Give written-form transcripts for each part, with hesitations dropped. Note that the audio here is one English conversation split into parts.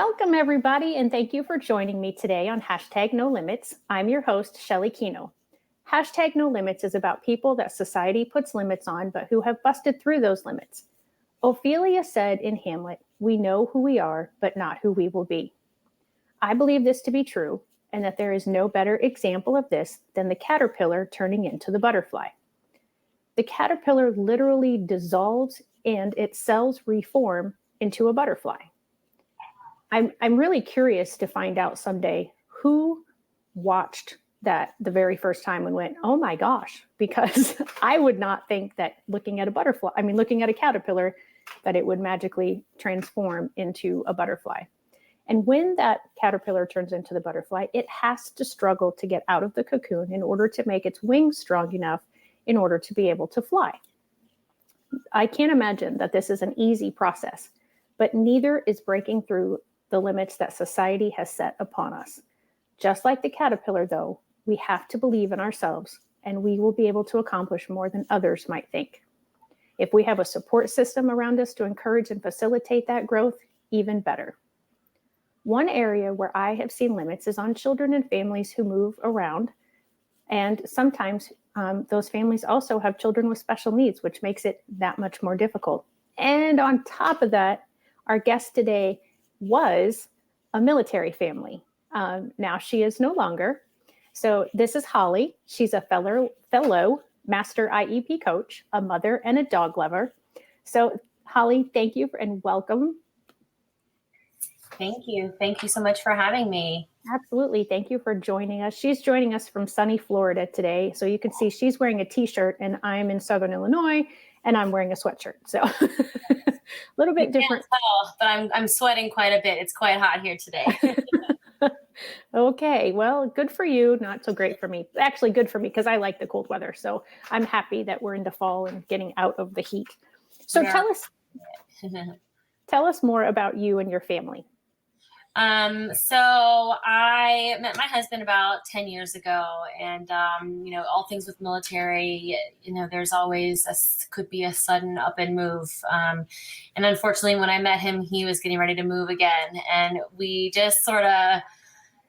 Welcome, everybody, and thank you for joining me today on Hashtag No Limits. I'm your host, Shelly Kino. Hashtag No Limits is about people that society puts limits on, but who have busted through those limits. Ophelia said in Hamlet, "We know who we are, but not who we will be." I believe this to be true, and that there is no better example of this than the caterpillar turning into the butterfly. The caterpillar literally dissolves and its cells reform into a butterfly. I'm really curious to find out someday who watched that the very first time and went, "Oh my gosh," because I would not think that looking at a caterpillar, that it would magically transform into a butterfly. And when that caterpillar turns into the butterfly, it has to struggle to get out of the cocoon in order to make its wings strong enough in order to be able to fly. I can't imagine that this is an easy process, but neither is breaking through the limits that society has set upon us. Just like the caterpillar, though, we have to believe in ourselves, and we will be able to accomplish more than others might think. If we have a support system around us to encourage and facilitate that growth, even better. One area where I have seen limits is on children and families who move around, and sometimes those families also have children with special needs, which makes it that much more difficult. And on top of that, our guest today was a military family. Now she is no longer. So this is Holly. She's a fellow master IEP coach, a mother, and a dog lover. So Holly, thank you and welcome. Thank you. Thank you so much for having me. Absolutely. Thank you for joining us. She's joining us from sunny Florida today. So you can see she's wearing a t-shirt and I'm in Southern Illinois and I'm wearing a sweatshirt. So a little bit different. Tell, but I'm sweating quite a bit. It's quite hot here today. Okay. Well, good for you. Not so great for me. Actually good for me because I like the cold weather. So I'm happy that we're into fall and getting out of the heat. So Yeah. tell us more about you and your family. So I met my husband about 10 years ago and, all things with military, there's always could be a sudden up and move. And unfortunately, when I met him, he was getting ready to move again. And we just sort of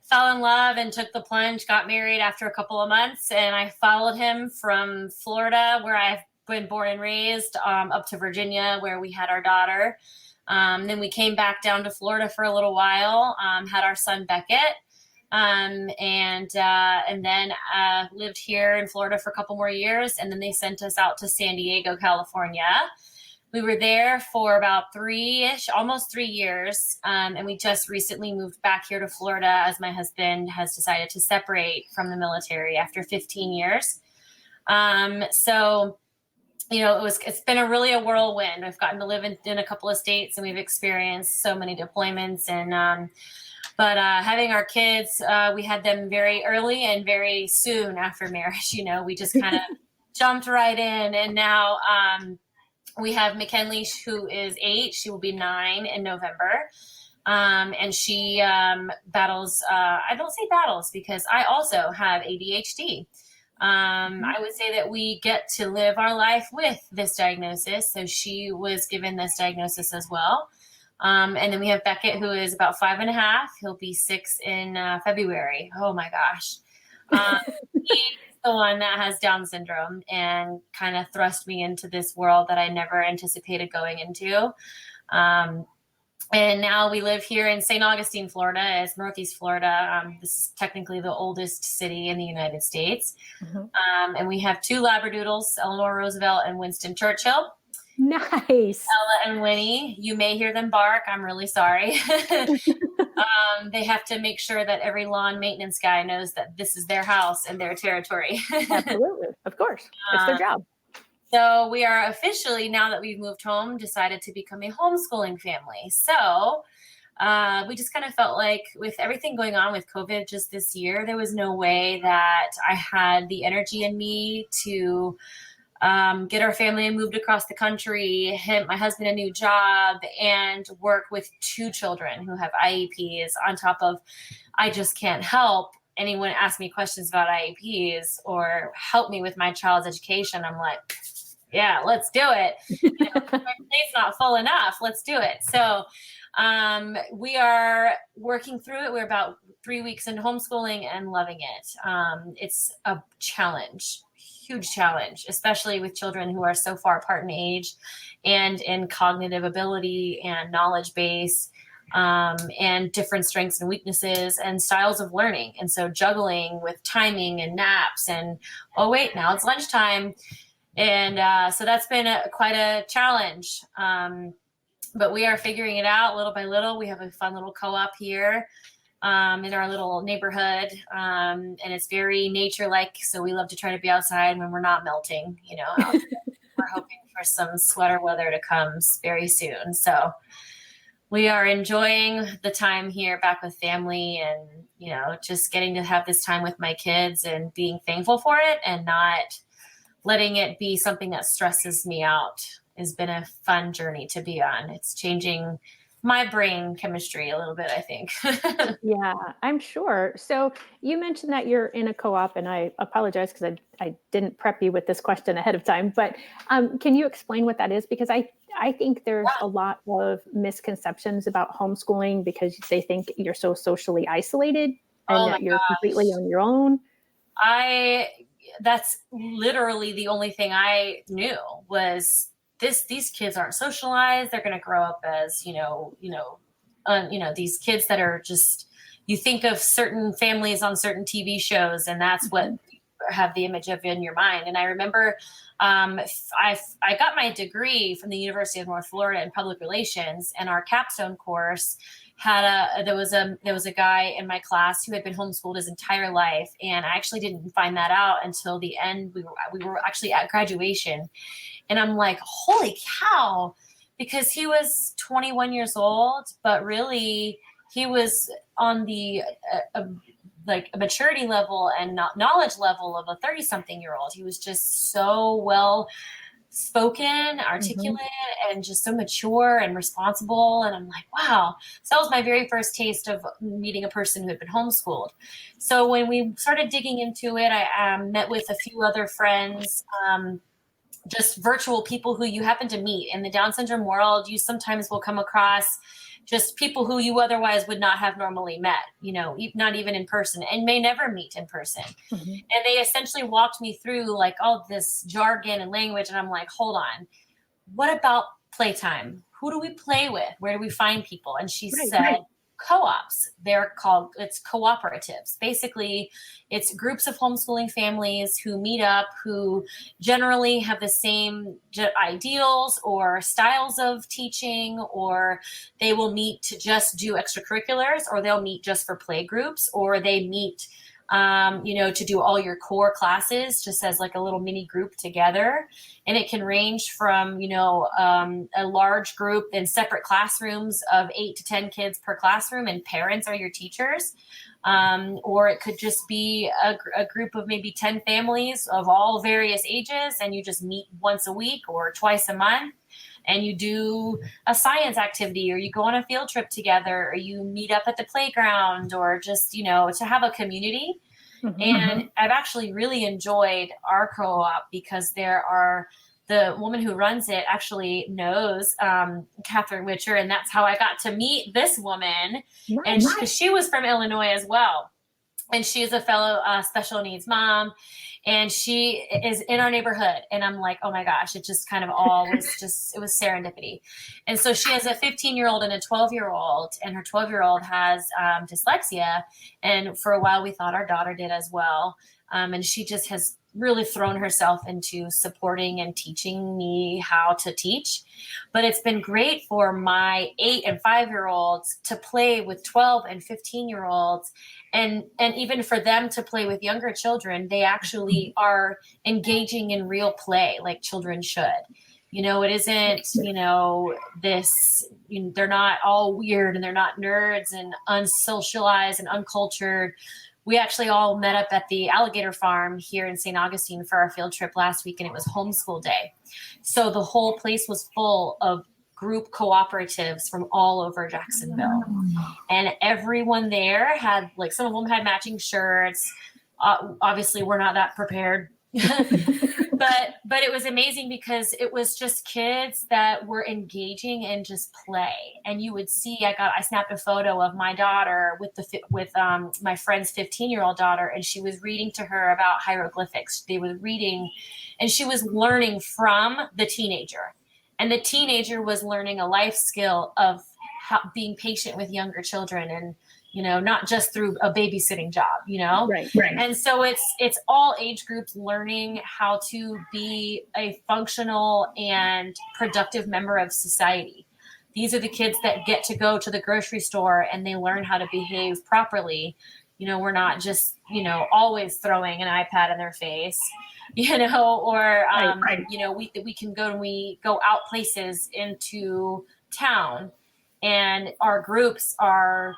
fell in love and took the plunge, got married after a couple of months. And I followed him from Florida, where I've been born and raised, up to Virginia, where we had our daughter. Then we came back down to Florida for a little while, had our son Beckett, and then lived here in Florida for a couple more years. And then they sent us out to San Diego, California. We were there for about almost 3 years. And we just recently moved back here to Florida as my husband has decided to separate from the military after 15 years. It's been a whirlwind. I've gotten to live in a couple of states and we've experienced so many deployments but having our kids, we had them very early and very soon after marriage. We just kind of jumped right in. And now we have McKinley, who is 8. She will be 9 in November. And she battles, I don't say battles because I also have ADHD. I would say that we get to live our life with this diagnosis. So she was given this diagnosis as well. And then we have Beckett, who is about 5.5. He'll be 6 in February. Oh my gosh. He's the one that has Down syndrome and kind of thrust me into this world that I never anticipated going into. And now we live here in St. Augustine, Florida. It's Northeast Florida. This is technically the oldest city in the United States. Mm-hmm. And we have 2 Labradoodles, Eleanor Roosevelt and Winston Churchill. Nice. Ella and Winnie. You may hear them bark. I'm really sorry. They have to make sure that every lawn maintenance guy knows that this is their house and their territory. Absolutely. Of course. It's their job. So we are officially, now that we've moved home, decided to become a homeschooling family. So we just kind of felt like with everything going on with COVID just this year, there was no way that I had the energy in me to get our family moved across the country, my husband a new job, and work with 2 children who have IEPs on top of I just can't help anyone ask me questions about IEPs or help me with my child's education. I'm like, yeah, let's do it. My plate's not full enough. Let's do it. So We are working through it. We're about 3 weeks into homeschooling and loving it. It's a challenge, huge challenge, especially with children who are so far apart in age and in cognitive ability and knowledge base, and different strengths and weaknesses and styles of learning. And so juggling with timing and naps and, oh, wait, now it's lunchtime. And so that's been quite a challenge. But we are figuring it out little by little. We have a fun little co-op here in our little neighborhood. And it's very nature-like. So we love to try to be outside when we're not melting, you know. We're hoping for some sweater weather to come very soon. So we are enjoying the time here back with family and, you know, just getting to have this time with my kids and being thankful for it and not letting it be something that stresses me out. Has been a fun journey to be on. It's changing my brain chemistry a little bit, I think. Yeah, I'm sure. So you mentioned that you're in a co-op, and I apologize because I didn't prep you with this question ahead of time, but can you explain what that is? Because I think there's a lot of misconceptions about homeschooling because they think you're so socially isolated and that you're completely on your own. That's literally the only thing I knew was these kids aren't socialized. They're going to grow up as, these kids that are just, you think of certain families on certain TV shows, and that's what you have the image of in your mind. And I remember I got my degree from the University of North Florida in public relations, and our capstone course there was a guy in my class who had been homeschooled his entire life, and I actually didn't find that out until the end. We were actually at graduation, and I'm like, holy cow, because he was 21 years old, but really he was on the like a maturity level and knowledge level of a 30-something-year-old. He was just so well spoken, articulate, and just so mature and responsible. And I'm like, wow. So that was my very first taste of meeting a person who had been homeschooled. So when we started digging into it, I met with a few other friends, just virtual people who you happen to meet in the Down syndrome world. You sometimes will come across just people who you otherwise would not have normally met, not even in person, and may never meet in person. And they essentially walked me through like all this jargon and language. And I'm like, hold on, what about playtime? Who do we play with? Where do we find people? And she said, co-ops. It's cooperatives. Basically, it's groups of homeschooling families who meet up, who generally have the same ideals or styles of teaching, or they will meet to just do extracurriculars, or they'll meet just for play groups, or they meet to do all your core classes just as like a little mini group together. And it can range from, a large group in separate classrooms of 8 to 10 kids per classroom, and parents are your teachers. Or it could just be a group of maybe 10 families of all various ages, and you just meet once a week or twice a month. And you do a science activity, or you go on a field trip together, or you meet up at the playground, or just, to have a community. And I've actually really enjoyed our co-op because the woman who runs it actually knows Catherine Witcher, and that's how I got to meet this woman. And she was from Illinois as well. And she is a fellow special needs mom, and she is in our neighborhood. And I'm like, oh my gosh, it just kind of all was it was serendipity. And so she has a 15-year-old and a 12-year-old, and her 12-year-old has dyslexia. And for a while we thought our daughter did as well. And she just has really thrown herself into supporting and teaching me how to teach. But it's been great for my 8 and 5-year-olds to play with 12 and 15-year-olds. And even for them to play with younger children, they actually are engaging in real play like children should. It isn't, they're not all weird, and they're not nerds and unsocialized and uncultured. We actually all met up at the alligator farm here in St. Augustine for our field trip last week, and it was homeschool day. So the whole place was full of group cooperatives from all over Jacksonville. And everyone there had, like, some of them had matching shirts. Obviously, we're not that prepared. But but it was amazing because it was just kids that were engaging in just play. And you would see, I snapped a photo of my daughter with my friend's 15-year-old daughter, and she was reading to her about hieroglyphics. They were reading, and she was learning from the teenager. And the teenager was learning a life skill of being patient with younger children, and not just through a babysitting job, Right. And so it's all age groups learning how to be a functional and productive member of society. These are the kids that get to go to the grocery store and they learn how to behave properly. We're not just, always throwing an iPad in their face, or, Right. we can go and we go out places into town, and our groups are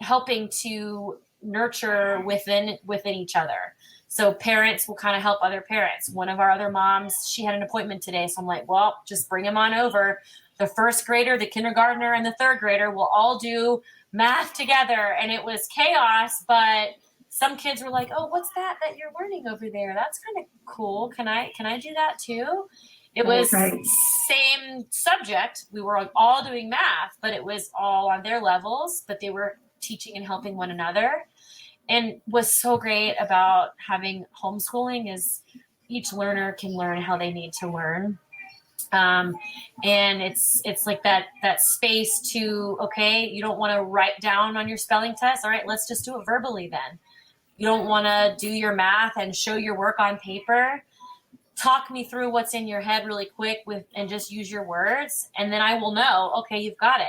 helping to nurture within each other. So parents will kind of help other parents. One of our other moms, she had an appointment today. So I'm like, well, just bring them on over. The first grader, the kindergartner, and the third grader will all do math together. And it was chaos, but some kids were like, oh, what's that you're learning over there? That's kind of cool. Can I do that too? It was same subject. We were all doing math, but it was all on their levels, but they were teaching and helping one another. And what's so great about having homeschooling is each learner can learn how they need to learn. And it's like that space to, okay, you don't want to write down on your spelling test. All right, let's just do it verbally then. You don't want to do your math and show your work on paper. Talk me through what's in your head really quick and just use your words. And then I will know, okay, you've got it.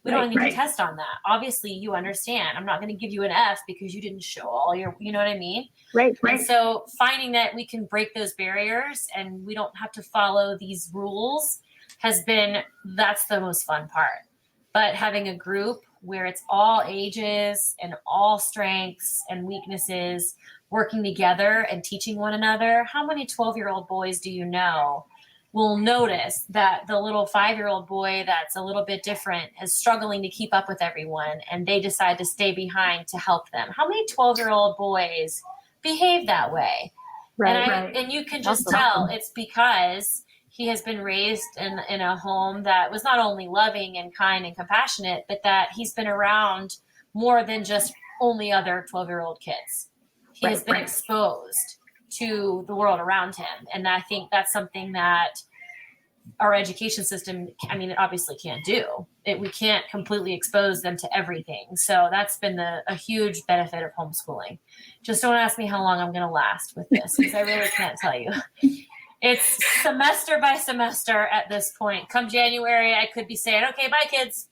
We don't need to test on that. Obviously, you understand. I'm not going to give you an F because you didn't show all your, you know what I mean? Right. And so finding that we can break those barriers and we don't have to follow these rules that's the most fun part. But having a group where it's all ages and all strengths and weaknesses working together and teaching one another. How many 12-year-old boys do you know will notice that the little 5-year-old boy that's a little bit different is struggling to keep up with everyone, and they decide to stay behind to help them? How many 12-year-old boys behave that way? Right. And you can just tell it's because he has been raised in a home that was not only loving and kind and compassionate, but that he's been around more than just only other 12-year-old kids. He has been exposed to the world around him. And I think that's something that our education system, it obviously can't do. We can't completely expose them to everything. So that's been a huge benefit of homeschooling. Just don't ask me how long I'm going to last with this, because I really can't tell you. It's semester by semester at this point. Come January, I could be saying, okay, bye kids,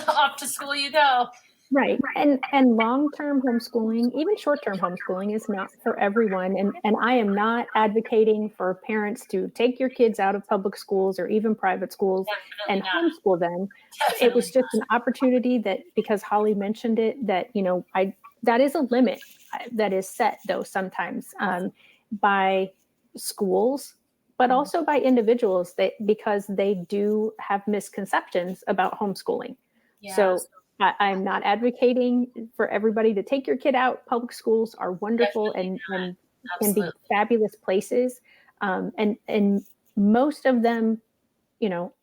off to school you go. Right. And long-term homeschooling, even short-term homeschooling, is not for everyone. And I am not advocating for parents to take your kids out of public schools or even private schools and homeschool them. It was just an opportunity that, because Holly mentioned it, that, that is a limit that is set, though, sometimes by schools, but also by individuals, because they do have misconceptions about homeschooling. Yeah. So I'm not advocating for everybody to take your kid out. Public schools are wonderful and can be fabulous places. And most of them,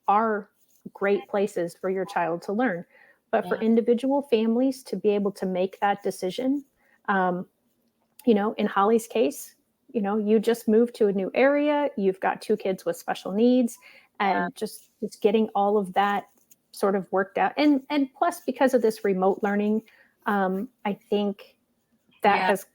are great places for your child to learn. But for individual families to be able to make that decision, in Holly's case, you just moved to a new area, you've got 2 kids with special needs, and just getting all of that sort of worked out. And plus, because of this remote learning, I think that has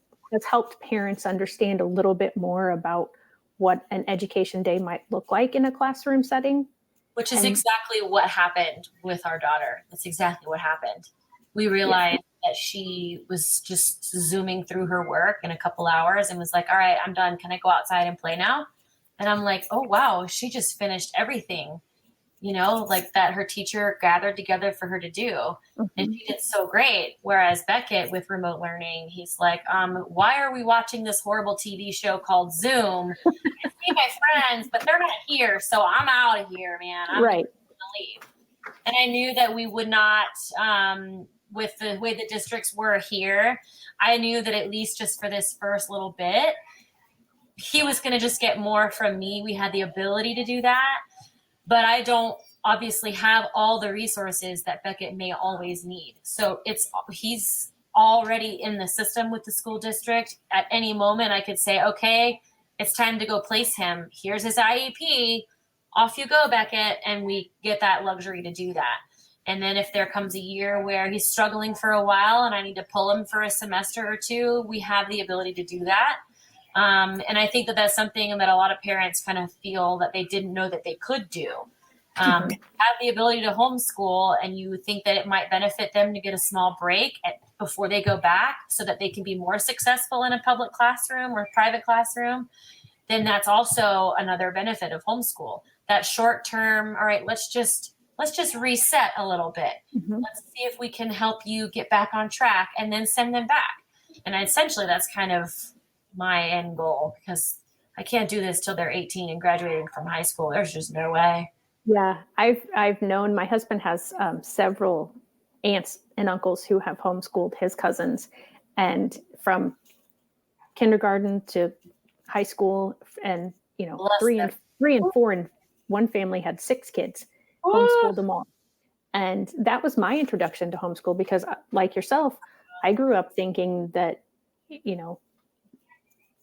helped parents understand a little bit more about what an education day might look like in a classroom setting. Which is exactly what happened with our daughter. That's exactly what happened. We realized that she was just zooming through her work in a couple hours and was like, all right, I'm done. Can I go outside and play now? And I'm like, oh, wow, she just finished everything, like that her teacher gathered together for her to do. Mm-hmm. And she did so great. Whereas Beckett, with remote learning, he's like, why are we watching this horrible TV show called Zoom? I see my friends, but they're not here. So I'm out of here, man. I'm going to leave. And I knew that we would not, with the way the districts were here, I knew that at least just for this first little bit, he was going to just get more from me. We had the ability to do that, but I don't obviously have all the resources that Beckett may always need. So he's already in the system with the school district. At any moment I could say, okay, it's time to go place him. Here's his IEP. Off you go, Beckett. And we get that luxury to do that. And then if there comes a year where he's struggling for a while and I need to pull him for a semester or two, we have the ability to do that. And I think that that's something that a lot of parents kind of feel that they didn't know that they could do. Have the ability to homeschool, and you think that it might benefit them to get a small break before they go back so that they can be more successful in a public classroom or private classroom, then that's also another benefit of homeschool. That short term, all right, let's just reset a little bit. Let's see if we can help you get back on track, and then send them back. And essentially that's kind of my end goal, because I can't do this till they're 18 and graduating from high school. There's just no way. Yeah, I've known, my husband has several aunts and uncles who have homeschooled his cousins, and from kindergarten to high school, and three and four, and one family had 6 kids, homeschooled them all. And that was my introduction to homeschool, because like yourself, I grew up thinking that,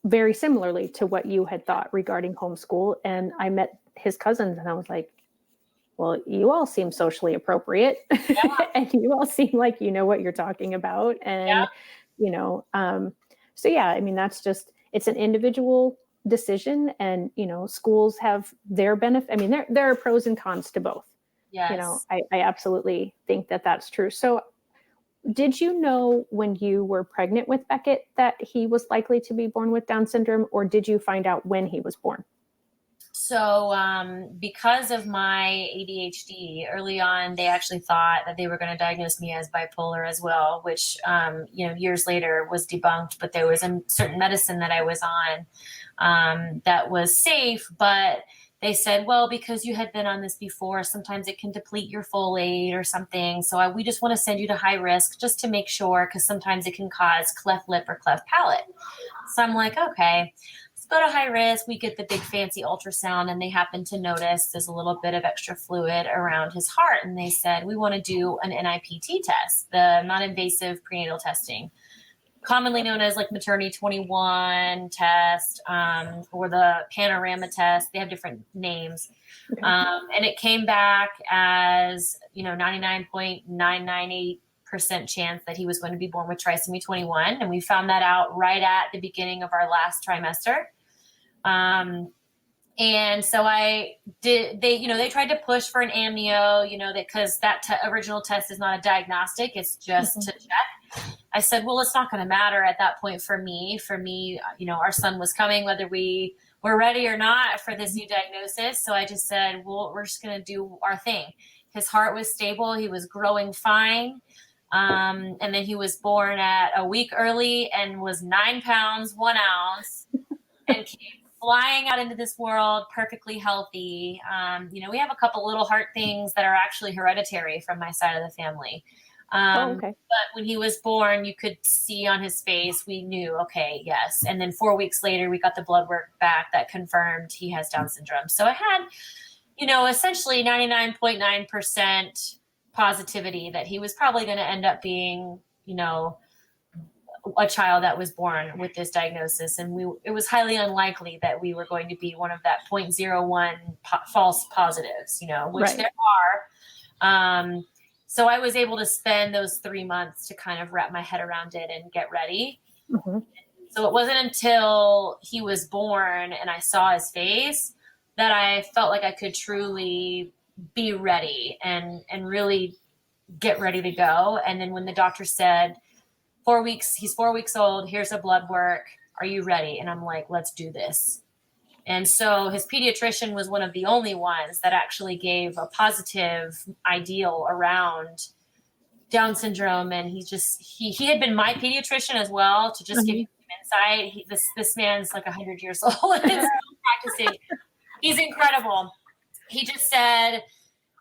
very similarly to what you had thought regarding homeschool. And I met his cousins and I was like, well, you all seem socially appropriate, and you all seem like you know what you're talking about. And, so yeah, I mean, it's an individual decision, and, schools have their benefit. I mean, there are pros and cons to both. Yes. I absolutely think that that's true. So did you know when you were pregnant with Beckett that he was likely to be born with Down syndrome, or did you find out when he was born? So because of my ADHD, early on, they actually thought that they were going to diagnose me as bipolar as well, which, years later was debunked. But there was a certain medicine that I was on that was safe, but they said, well, because you had been on this before, sometimes it can deplete your folate or something. So we just want to send you to high risk just to make sure, because sometimes it can cause cleft lip or cleft palate. So I'm like, okay, let's go to high risk. We get the big fancy ultrasound, and they happen to notice there's a little bit of extra fluid around his heart. And they said, we want to do an NIPT test, the non-invasive prenatal testing, commonly known as like maternity 21 test, or the panorama test. They have different names. Okay. And it came back as, 99.998% chance that he was going to be born with trisomy 21. And we found that out right at the beginning of our last trimester. And so they tried to push for an amnio, because that original test is not a diagnostic. It's just to check. I said, well, it's not going to matter at that point for me. Our son was coming, whether we were ready or not for this new diagnosis. So I just said, well, we're just going to do our thing. His heart was stable. He was growing fine. And then he was born at a week early and was 9 pounds, 1 ounce, and came flying out into this world perfectly healthy. We have a couple little heart things that are actually hereditary from my side of the family. Okay. But when he was born, you could see on his face, we knew, okay, yes. And then 4 weeks later, we got the blood work back that confirmed he has Down syndrome. So I had, essentially 99.9% positivity that he was probably going to end up being, a child that was born with this diagnosis. And it was highly unlikely that we were going to be one of that 0.01 false positives, which right. There are. So I was able to spend those 3 months to kind of wrap my head around it and get ready. Mm-hmm. So it wasn't until he was born and I saw his face that I felt like I could truly be ready and really get ready to go. And then when the doctor said, 4 weeks, he's 4 weeks old, here's a blood work, are you ready? And I'm like, let's do this. And so his pediatrician was one of the only ones that actually gave a positive ideal around Down syndrome. And he had been my pediatrician as well, to just give you some insight. This man's like 100 years old and still practicing. He's incredible. He just said,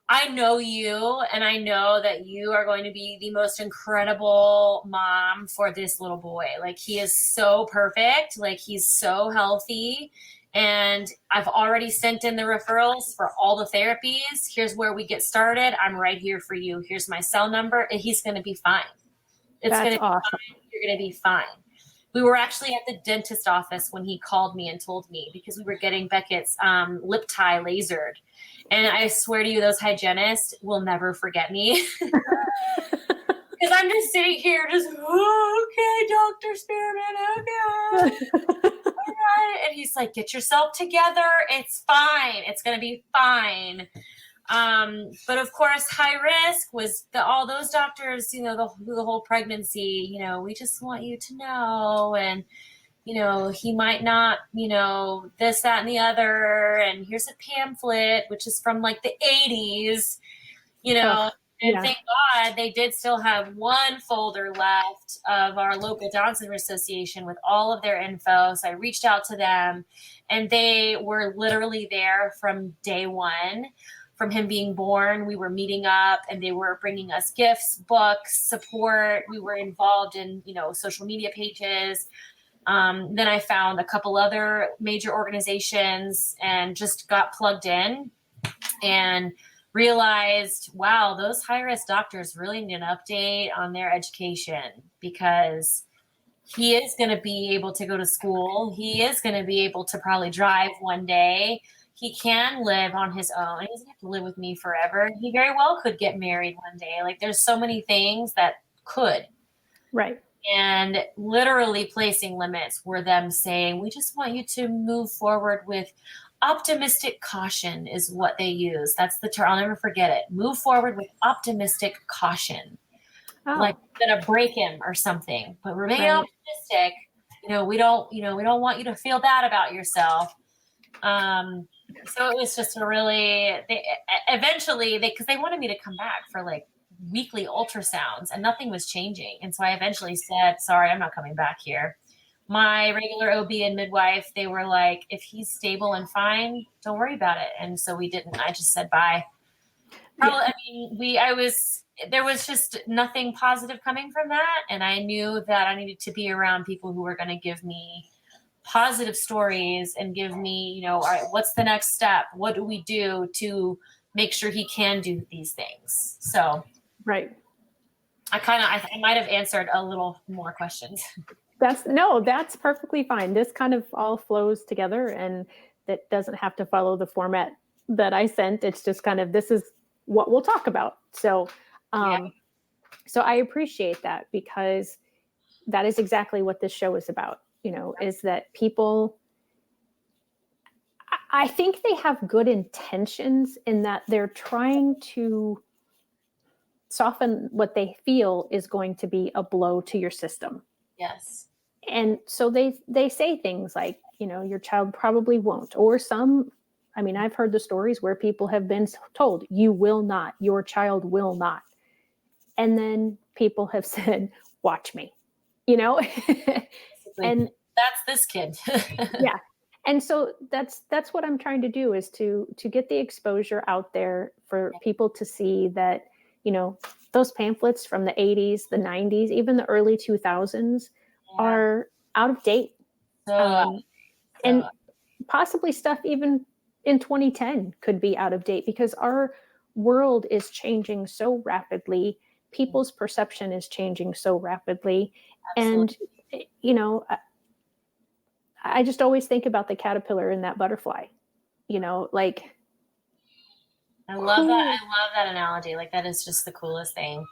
I know you, and I know that you are going to be the most incredible mom for this little boy. Like, he is so perfect. Like, he's so healthy. And I've already sent in the referrals for all the therapies. Here's where we get started. I'm right here for you. Here's my cell number. And he's going to be fine. It's going That's to be awesome. fine. You're going to be fine. We were actually at the dentist office when he called me and told me, because we were getting Beckett's lip tie lasered. And I swear to you, those hygienists will never forget me. Because I'm just sitting here just, oh, okay, Dr. Spearman, okay. All right. And he's like, get yourself together. It's fine. It's going to be fine. But of course, high risk was all those doctors, you know, the whole pregnancy, you know, we just want you to know, and, you know, he might not, you know, this, that, and the other, and here's a pamphlet, which is from like the 80s, you know, and thank God they did still have one folder left of our local Down Syndrome Association with all of their info. So I reached out to them, and they were literally there from day one. From him being born, we were meeting up, and they were bringing us gifts, books, support. We were involved in, you know, social media pages. Then I found a couple other major organizations and just got plugged in and realized, wow, those high-risk doctors really need an update on their education, because he is going to be able to go to school. He is going to be able to probably drive one day. He can live on his own. He doesn't have to live with me forever. He very well could get married one day. Like, there's so many things that could. Right. And literally placing limits were them saying, we just want you to move forward with optimistic caution, is what they use. That's the term. I'll never forget it. Move forward with optimistic caution. Oh. Like, gonna break him or something, but remain optimistic. You know, we don't want you to feel bad about yourself. So it was just a really, eventually because they wanted me to come back for like weekly ultrasounds, and nothing was changing. And so I eventually said, sorry, I'm not coming back here. My regular OB and midwife, they were like, if he's stable and fine, don't worry about it. And so we didn't. I just said bye. Probably, I mean, there was just nothing positive coming from that. And I knew that I needed to be around people who were going to give me positive stories and give me, you know, all right, what's the next step? What do we do to make sure he can do these things? So, right. I might have answered a little more questions. That's perfectly fine. This kind of all flows together, and that doesn't have to follow the format that I sent. It's just kind of, this is what we'll talk about. So, so I appreciate that, because that is exactly what this show is about, you know, is that people, I think they have good intentions in that they're trying to soften what they feel is going to be a blow to your system. Yes. And so they say things like, you know, your child probably won't, or some, I mean, I've heard the stories where people have been told, you will not, your child will not. And then people have said, watch me, you know, and that's this kid. Yeah. And so that's what I'm trying to do, is to get the exposure out there for people to see that, you know, those pamphlets from the 80s, the 90s, even the early 2000s are out of date. And possibly stuff even in 2010 could be out of date, because our world is changing so rapidly. People's perception is changing so rapidly. Absolutely. And, you know, I just always think about the caterpillar and that butterfly, you know, like. I love that. I love that analogy. Like, that is just the coolest thing.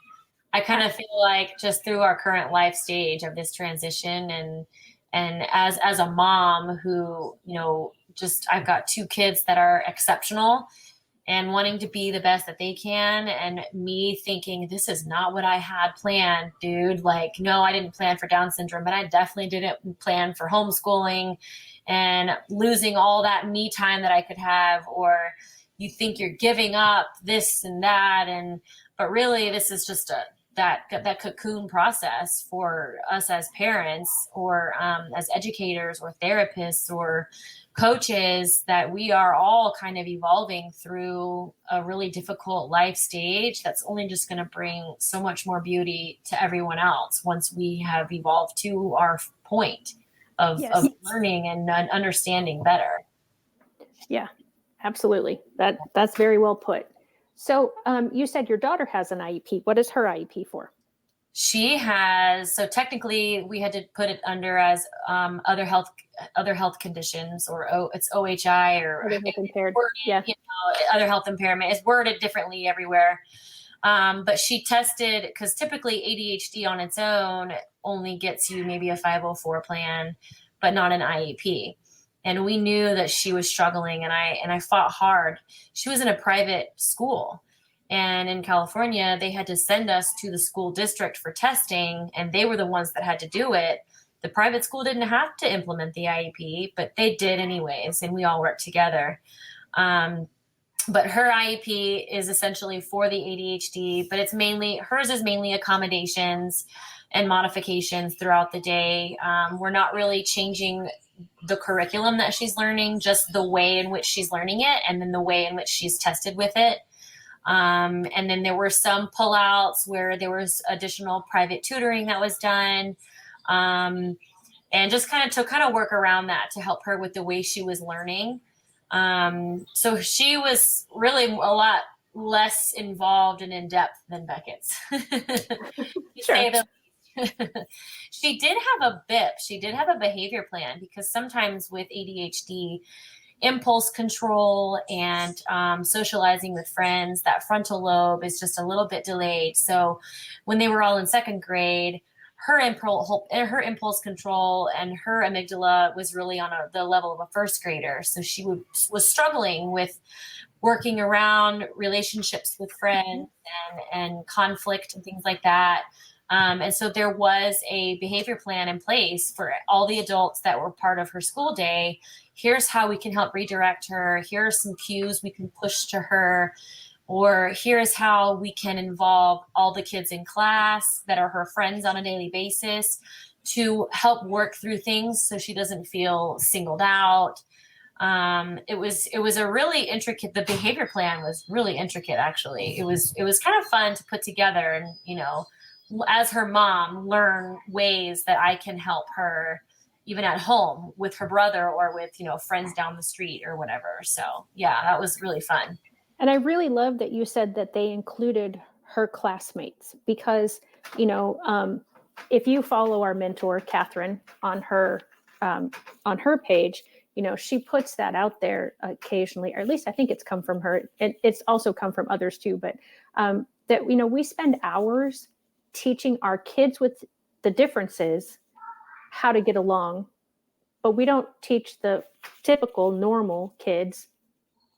I kind of feel like just through our current life stage of this transition, and as a mom who, you know, just, I've got 2 kids that are exceptional and wanting to be the best that they can, and me thinking, this is not what I had planned, dude. Like, no, I didn't plan for Down syndrome, but I definitely didn't plan for homeschooling and losing all that me time that I could have, or you think you're giving up this and that. But really, this is just that cocoon process for us as parents or as educators or therapists or coaches, that we are all kind of evolving through a really difficult life stage that's only just going to bring so much more beauty to everyone else once we have evolved to our point of learning and understanding better. Yeah, absolutely. That's very well put. So you said your daughter has an IEP. What is her IEP for? She has, so technically we had to put it under as other health conditions, or it's OHI, or Other health impaired. Other health impairment. It's worded differently everywhere. But she tested, because typically ADHD on its own only gets you maybe a 504 plan, but not an IEP. And we knew that she was struggling, and I fought hard. She was in a private school, and in California, they had to send us to the school district for testing, and they were the ones that had to do it. The private school didn't have to implement the IEP, but they did anyways, and we all worked together. But her IEP is essentially for the ADHD, but hers is mainly accommodations and modifications throughout the day. We're not really changing the curriculum that she's learning, just the way in which she's learning it, and then the way in which she's tested with it. And then there were some pullouts where there was additional private tutoring that was done. And just kind of work around that to help her with the way she was learning. So she was really a lot less involved and in depth than Beckett's. Sure. She did have a BIP. She did have a behavior plan, because sometimes with ADHD, impulse control and socializing with friends, that frontal lobe is just a little bit delayed. So when they were all in second grade, her impulse control and her amygdala was really on the level of a first grader. So she was struggling with working around relationships with friends and conflict and things like that. And so there was a behavior plan in place for all the adults that were part of her school day. Here's how we can help redirect her. Here are some cues we can push to her. Or here's how we can involve all the kids in class that are her friends on a daily basis to help work through things so she doesn't feel singled out. It was a really intricate, the behavior plan was really intricate, actually. It was kind of fun to put together and, as her mom, learn ways that I can help her even at home with her brother or with, friends down the street or whatever. So yeah, that was really fun. And I really love that you said that they included her classmates, because, if you follow our mentor, Catherine, on her page, she puts that out there occasionally, or at least I think it's come from her. And it's also come from others too, but that, we spend hours teaching our kids with the differences how to get along, but we don't teach the typical normal kids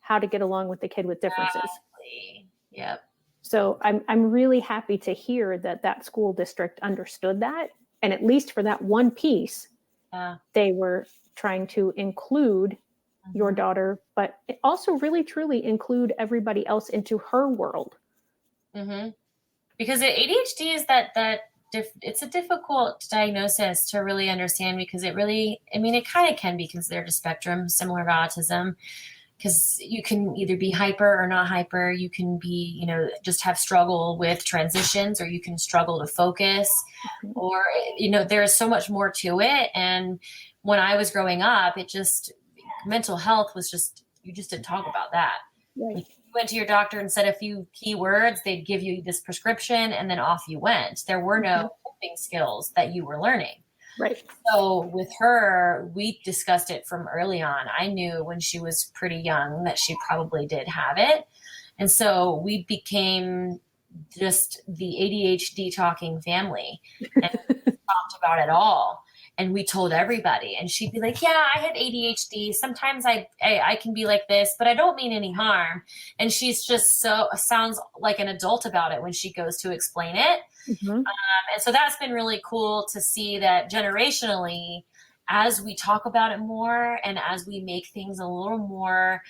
how to get along with the kid with differences. Exactly. Yep. So I'm really happy to hear that school district understood that. And at least for that one piece, they were trying to include your daughter, but also really, truly include everybody else into her world. Mm-hmm. Because ADHD is it's a difficult diagnosis to really understand, because it kind of can be considered a spectrum similar to autism. Because you can either be hyper or not hyper. You can be, just have struggle with transitions, or you can struggle to focus, or, there's so much more to it. And when I was growing up, mental health was you just didn't talk about that. Right. If you went to your doctor and said a few key words, they'd give you this prescription, and then off you went. There were no coping skills that you were learning. Right. So with her, we discussed it from early on. I knew when she was pretty young that she probably did have it. And so we became just the ADHD talking family and talked about it all. And we told everybody, and she'd be like, yeah, I have ADHD. Sometimes I can be like this, but I don't mean any harm. And she's just sounds like an adult about it when she goes to explain it. Mm-hmm. And so that's been really cool to see that generationally, as we talk about it more and as we make things a little more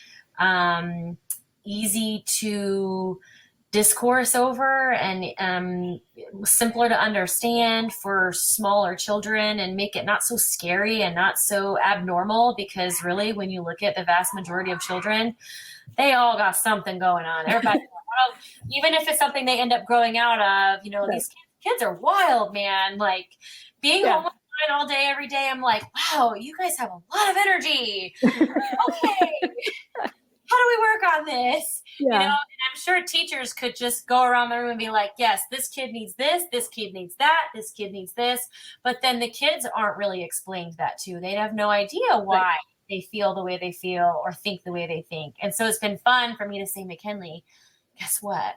easy to discourse over and simpler to understand for smaller children and make it not so scary and not so abnormal, because really when you look at the vast majority of children, they all got something going on. Everybody, even if it's something they end up growing out of, you know, Right. these kids are wild, man. Like being Yeah. home with mine all day, every day, I'm like, wow, you guys have a lot of energy. Okay. How do we work on this? Yeah. You know, and I'm sure teachers could just go around the room and be like, yes, this kid needs this kid needs that, this kid needs this. But then the kids aren't really explained that to. They'd have no idea why Right. they feel the way they feel or think the way they think. And so it's been fun for me to say, McKinley, guess what?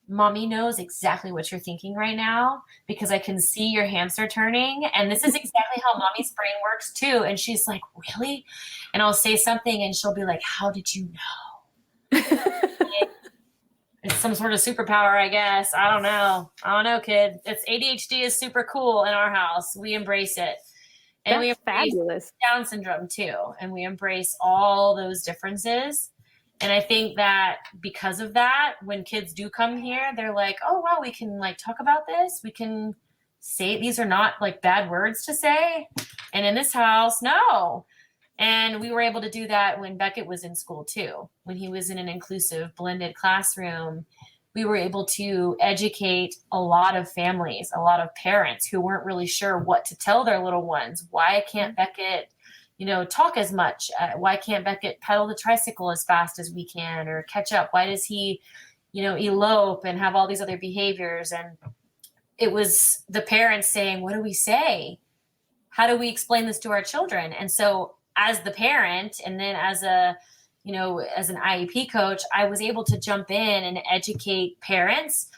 Mommy knows exactly what you're thinking right now because I can see your hamster turning. And this is exactly how mommy's brain works too. And she's like, really? And I'll say something and she'll be like, how did you know? It's some sort of superpower, I guess. I don't know, kid. It's ADHD is super cool in our house. We embrace it. And we That's embrace fabulous. Down syndrome too. And we embrace all those differences. And I think that because of that, when kids do come here, they're like, oh, wow, we can like talk about this. We can say these are not like bad words to say. And in this house, no. And we were able to do that when Beckett was in school too. When he was in an inclusive blended classroom, we were able to educate a lot of families, a lot of parents who weren't really sure what to tell their little ones. Why can't Beckett, you know, talk as much? Why can't Beckett pedal the tricycle as fast as we can or catch up? Why does he, you know, elope and have all these other behaviors? And it was the parents saying, what do we say? How do we explain this to our children? And so as the parent and then as a, you know, as an IEP coach, I was able to jump in and educate parents,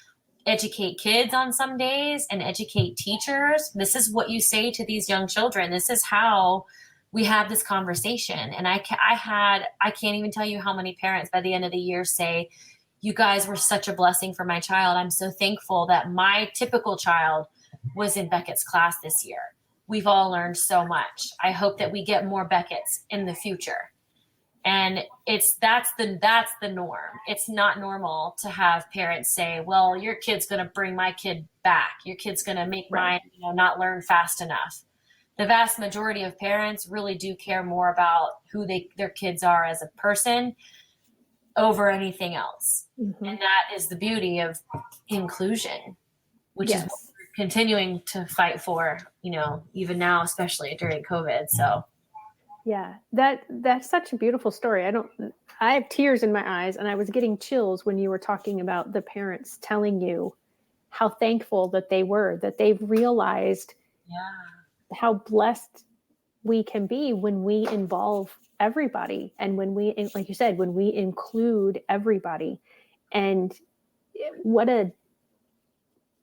educate kids on some days, and educate teachers. This is what you say to these young children. This is how we have this conversation. And I can't even tell you how many parents by the end of the year say, you guys were such a blessing for my child. I'm so thankful that my typical child was in Beckett's class this year. We've all learned so much. I hope that we get more Beckett's in the future. And that's the norm. It's not normal to have parents say, well, your kid's going to bring my kid back. Your kid's going to make mine, you know, not learn fast enough. The vast majority of parents really do care more about who their kids are as a person over anything else. Mm-hmm. And that is the beauty of inclusion, which is what we're continuing to fight for, you know, even now, especially during COVID. So yeah, that's such a beautiful story. I have tears in my eyes, and I was getting chills when you were talking about the parents telling you how thankful that they were, that they've realized how blessed we can be when we involve everybody. And when we, like you said, when we include everybody. And what a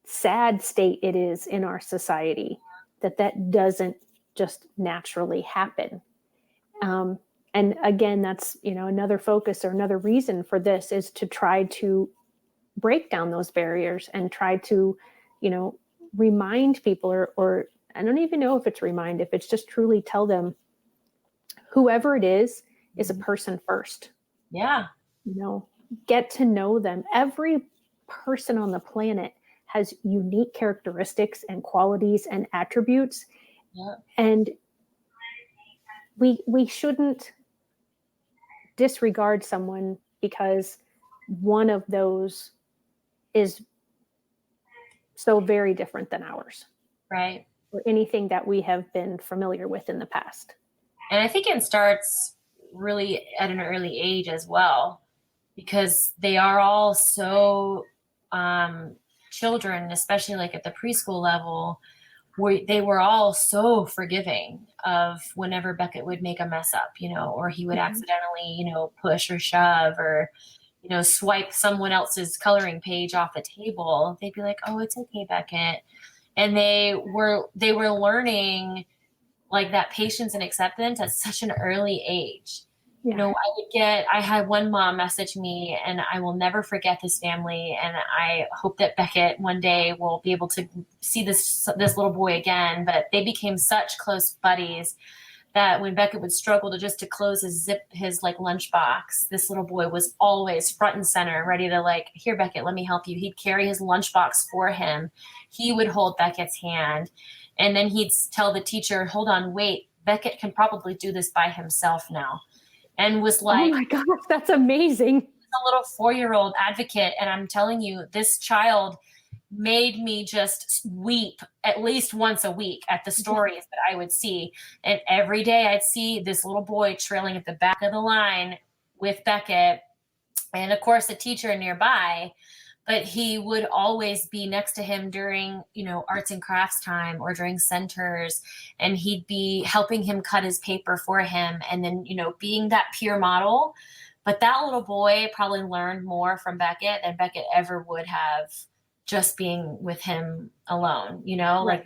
sad state it is in our society that doesn't just naturally happen. And again, that's, you know, another focus or another reason for this is to try to break down those barriers and try to, you know, remind people or I don't even know if it's remind, if it's just truly tell them whoever it is a person first. Yeah. You know, get to know them. Every person on the planet has unique characteristics and qualities and attributes. Yeah. And we shouldn't disregard someone because one of those is so very different than ours. Right. Or anything that we have been familiar with in the past. And I think it starts really at an early age as well, because they are all so children, especially like at the preschool level, they were all so forgiving of whenever Beckett would make a mess up, you know, or he would accidentally, you know, push or shove or, you know, swipe someone else's coloring page off a table. They'd be like, oh, it's okay, Beckett. And they were learning like that patience and acceptance at such an early age. Yeah. You know, I had one mom message me, and I will never forget this family. And I hope that Beckett one day will be able to see this little boy again. But they became such close buddies that when Beckett would struggle to close his like lunchbox, this little boy was always front and center, ready to like, here, Beckett, let me help you. He'd carry his lunchbox for him. He would hold Beckett's hand. And then he'd tell the teacher, hold on, wait, Beckett can probably do this by himself now. And was like, oh my gosh, that's amazing. A little 4-year-old advocate. And I'm telling you, this child made me just weep at least once a week at the stories that I would see. And every day I'd see this little boy trailing at the back of the line with Beckett. And of course, the teacher nearby, but he would always be next to him during, arts and crafts time or during centers. And he'd be helping him cut his paper for him. And then, being that peer model. But that little boy probably learned more from Beckett than Beckett ever would have just being with him alone, right. Like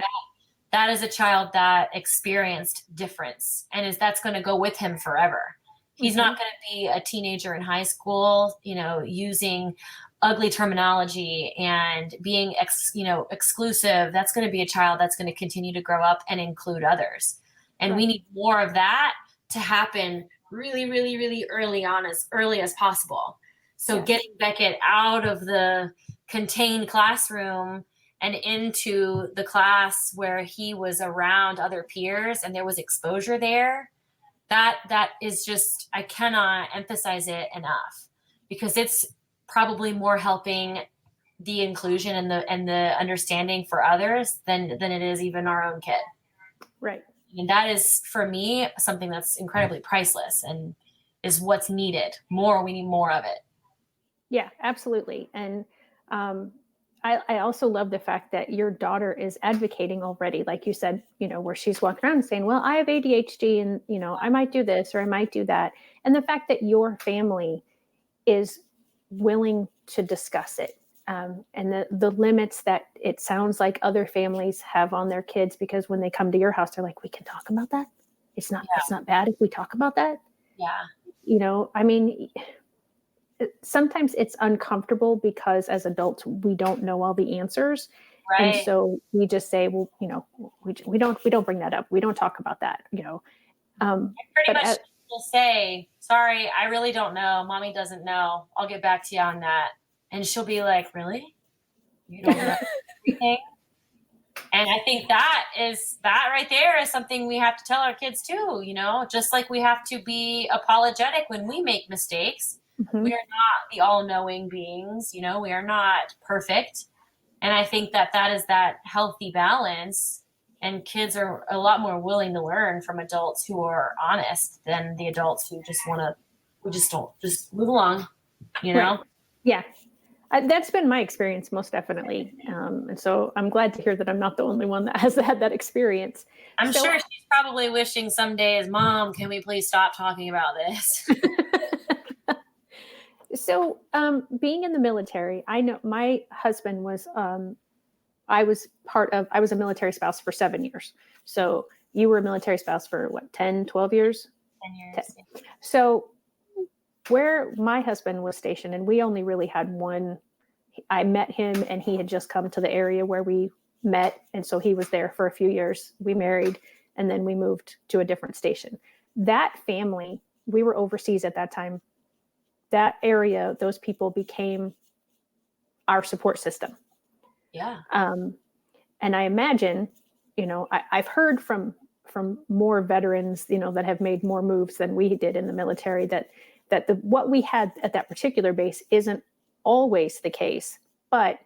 that is a child that experienced difference and that's going to go with him forever. He's not going to be a teenager in high school, using ugly terminology and being, exclusive. That's going to be a child that's going to continue to grow up and include others. And we need more of that to happen really, really, really early on, as early as possible. So getting Beckett out of the contained classroom and into the class where he was around other peers and there was exposure there, that is just, I cannot emphasize it enough, because it's probably more helping the inclusion and the understanding for others than it is even our own kid. Right. And that is, for me, something that's incredibly priceless and is what's needed. We need more of it. Yeah, absolutely. And I also love the fact that your daughter is advocating already, like you said, where she's walking around and saying, well, I have ADHD and, I might do this or I might do that. And the fact that your family is willing to discuss it. And the limits that it sounds like other families have on their kids, because when they come to your house, they're like, we can talk about that. It's not bad if we talk about that. Yeah. I mean, sometimes it's uncomfortable because as adults, we don't know all the answers. Right. And so we just say, well, we don't bring that up. We don't talk about that, Pretty much will say, sorry, I really don't know. Mommy doesn't know. I'll get back to you on that. And she'll be like, really? You don't know everything? And I think that right there is something we have to tell our kids too, just like we have to be apologetic when we make mistakes. Mm-hmm. We are not the all-knowing beings, we are not perfect. And I think that is that healthy balance. And kids are a lot more willing to learn from adults who are honest than the adults who just just move along, Right. Yeah. That's been my experience, most definitely. And so I'm glad to hear that I'm not the only one that has had that experience. I'm sure she's probably wishing some days, Mom, can we please stop talking about this? So being in the military, I know my husband was, I was a military spouse for 7 years. So you were a military spouse for 10, 12 years? 10 years. 10. So where my husband was stationed, and we only really had one, I met him and he had just come to the area where we met. And so he was there for a few years. We married and then we moved to a different station. That family, we were overseas at that time. That area, those people became our support system. Yeah. And I imagine, I've heard from more veterans, that have made more moves than we did in the military, that what we had at that particular base isn't always the case, but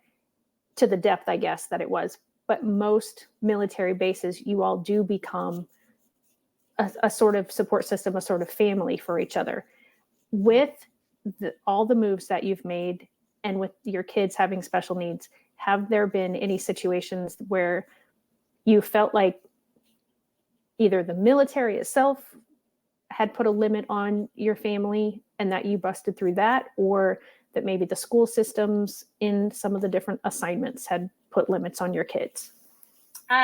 to the depth, I guess, that it was. But most military bases, you all do become a sort of support system, a sort of family for each other. With all the moves that you've made and with your kids having special needs, have there been any situations where you felt like either the military itself had put a limit on your family and that you busted through that, or that maybe the school systems in some of the different assignments had put limits on your kids? So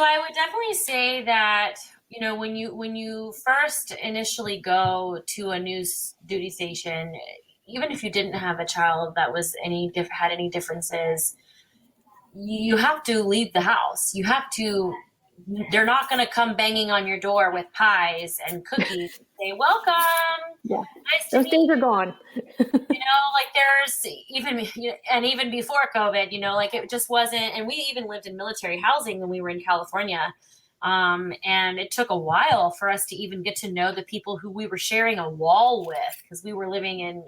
I would definitely say that, when you first initially go to a new duty station, even if you didn't have a child that was had any differences, you have to leave the house. You have to they're not going to come banging on your door with pies and cookies and say, welcome. Yeah. Nice to Those meet days you. are gone. Like there's even before COVID, like it just wasn't, and we even lived in military housing when we were in California. And it took a while for us to even get to know the people who we were sharing a wall with, because we were living in,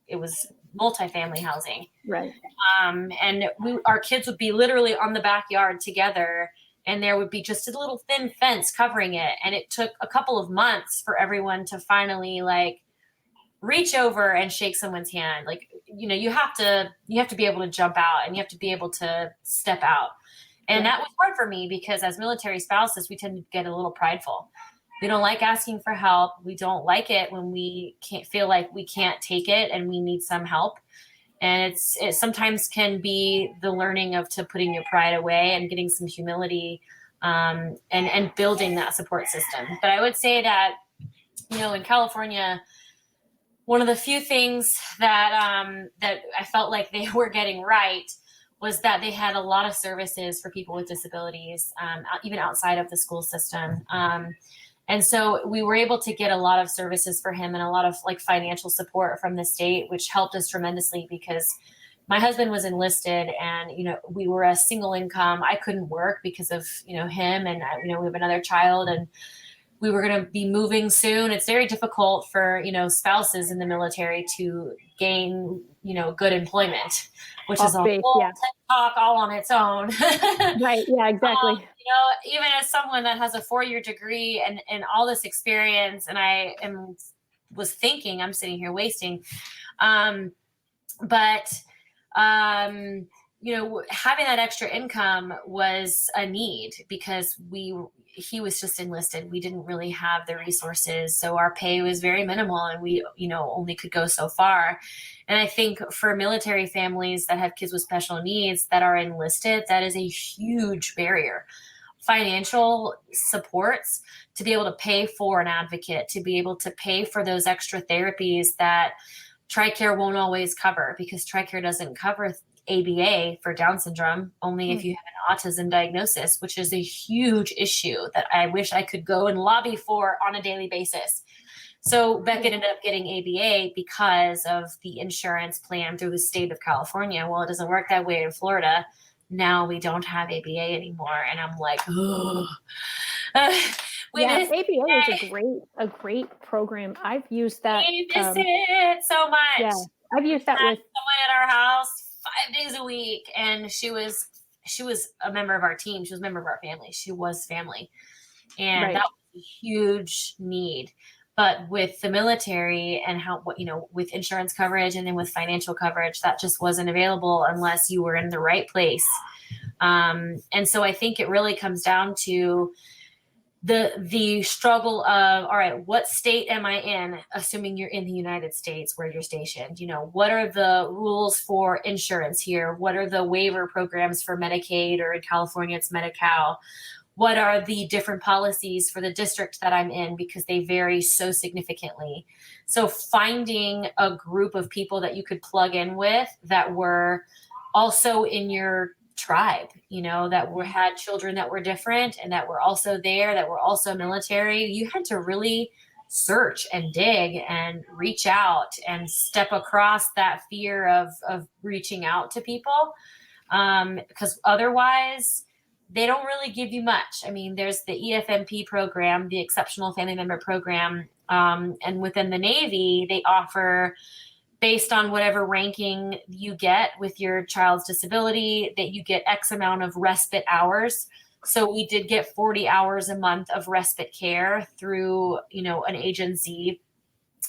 it was multifamily housing. Right. And our kids would be literally on the backyard together, and there would be just a little thin fence covering it. And it took a couple of months for everyone to finally like reach over and shake someone's hand. Like, you have to be able to jump out, and you have to be able to step out. And that was hard for me, because as military spouses, we tend to get a little prideful. We don't like asking for help. We don't like it when we can't feel like we can't take it and we need some help. And it sometimes can be the learning of to putting your pride away and getting some humility, and building that support system. But I would say that, in California, one of the few things that I felt like they were getting right was that they had a lot of services for people with disabilities, even outside of the school system. And so we were able to get a lot of services for him and a lot of like financial support from the state, which helped us tremendously, because my husband was enlisted, and, we were a single income. I couldn't work because of, him, and, we have another child, and we were going to be moving soon. It's very difficult for, spouses in the military to gain, good employment, which is a whole TED talk all on its own. Right. Yeah, exactly. Even as someone that has a 4-year degree and all this experience, and was thinking I'm sitting here wasting, but having that extra income was a need, because he was just enlisted. We didn't really have the resources. So our pay was very minimal, and we, only could go so far. And I think for military families that have kids with special needs that are enlisted, that is a huge barrier. Financial supports to be able to pay for an advocate, to be able to pay for those extra therapies that TRICARE won't always cover, because TRICARE doesn't cover ABA for Down syndrome, only if you have an autism diagnosis, which is a huge issue that I wish I could go and lobby for on a daily basis. So Beckett ended up getting ABA because of the insurance plan through the state of California. Well, it doesn't work that way in Florida. Now we don't have ABA anymore. And I'm like, oh. ABA is a great program. I've used that. We miss it so much. Yeah, I've used that with someone at our house 5 days a week, and she was a member of our team. She was a member of our family. She was family, and that was a huge need. But with the military and with insurance coverage and then with financial coverage, that just wasn't available unless you were in the right place. And so I think it really comes down to the struggle of, all right, what state am I in? Assuming you're in the United States where you're stationed, what are the rules for insurance here? What are the waiver programs for Medicaid, or in California, it's Medi-Cal? What are the different policies for the district that I'm in? Because they vary so significantly. So finding a group of people that you could plug in with that were also in your tribe, that had children that were different and that were also there, that were also military. You had to really search and dig and reach out and step across that fear of reaching out to people, because otherwise they don't really give you much. I mean, there's the EFMP program, the Exceptional Family Member Program, and within the Navy, they offer, based on whatever ranking you get with your child's disability, that you get X amount of respite hours. So we did get 40 hours a month of respite care through, an agency.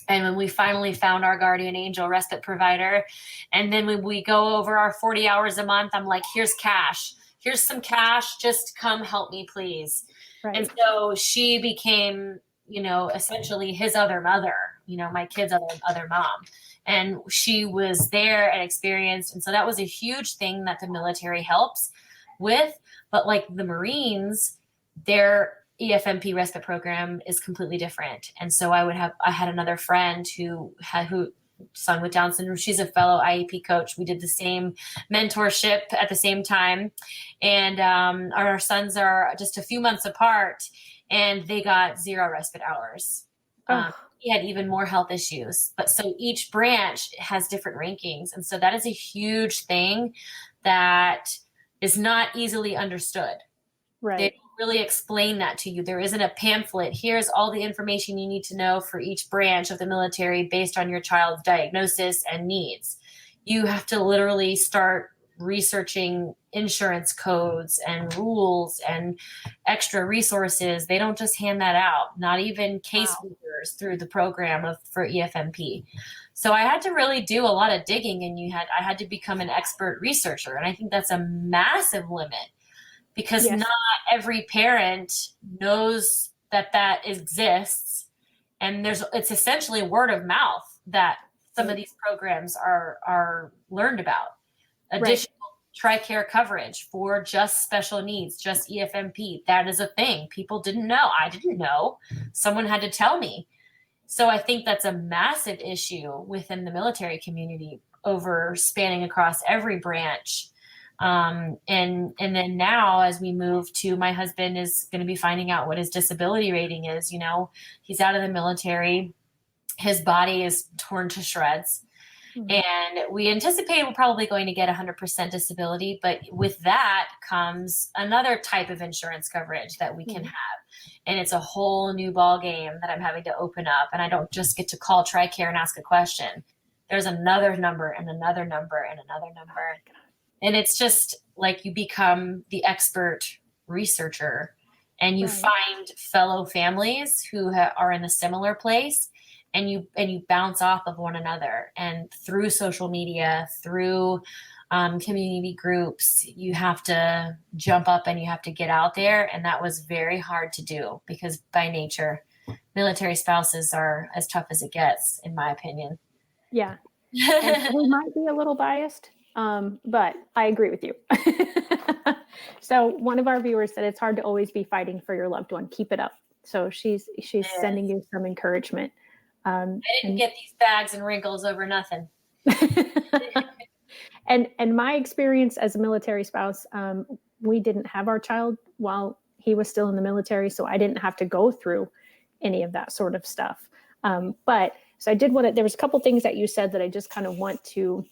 And when we finally found our guardian angel respite provider, and then when we go over our 40 hours a month, I'm like, here's cash. Here's some cash. Just come help me, please. Right. And so she became, essentially his other mother, my kid's other mom. And she was there and experienced. And so that was a huge thing that the military helps with. But like the Marines, their EFMP respite program is completely different. And so I had another friend who son with Down syndrome. She's a fellow IEP coach. We did the same mentorship at the same time. And our sons are just a few months apart, and they got 0 respite hours. He had even more health issues. But so each branch has different rankings. And so that is a huge thing that is not easily understood. Right. They don't really explain that to you. There isn't a pamphlet. Here's all the information you need to know for each branch of the military based on your child's diagnosis and needs. You have to literally start researching insurance codes and rules and extra resources. They don't just hand that out, not even caseworkers through the program for EFMP. So I had to really do a lot of digging, and I had to become an expert researcher. And I think that's a massive limit, because not every parent knows that exists. And it's essentially word of mouth that some of these programs are learned about. Additional TRICARE coverage for just special needs, just EFMP. That is a thing. People didn't know. I didn't know. Someone had to tell me. So I think that's a massive issue within the military community, over spanning across every branch. And then now, as we move to, my husband is going to be finding out what his disability rating is. He's out of the military. His body is torn to shreds. Mm-hmm. And we anticipate we're probably going to get 100% disability. But with that comes another type of insurance coverage that we can have. And it's a whole new ball game that I'm having to open up. And I don't just get to call TRICARE and ask a question. There's another number and another number and another number. And it's just like you become the expert researcher, and you find fellow families who are in a similar place, and you bounce off of one another. And through social media, through community groups, you have to jump up and you have to get out there. And that was very hard to do, because by nature, military spouses are as tough as it gets, in my opinion. Yeah. And we might be a little biased, but I agree with you. So one of our viewers said it's hard to always be fighting for your loved one. Keep it up. So she's sending you some encouragement. I didn't get these bags and wrinkles over nothing. And my experience as a military spouse, we didn't have our child while he was still in the military, so I didn't have to go through any of that sort of stuff. But so I did there was a couple things that you said that I just kind of want to